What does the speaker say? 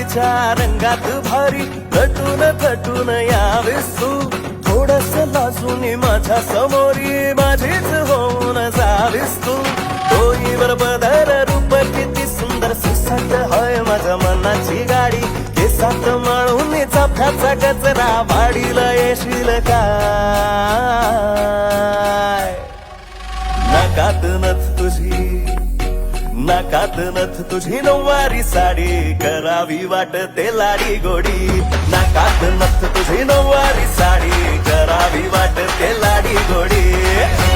गुलाबीच्या रंगात भारी थटून थटून यावेस तू थोडस लाजून माझ्या समोरी माझीच होऊन जावीस तू डोईवर बदल रूप किती सुंदर सुसट होय माझ्या मनाची गाडी केसात मळून चाफ्याचा कचरा वाढीला येशील काय नाकात नथ तुझी नऊवारी साडी करावी वाटते लाडी गोडी नाकात नथ तुझी नऊवारी साडी करावी वाटते लाडी गोडी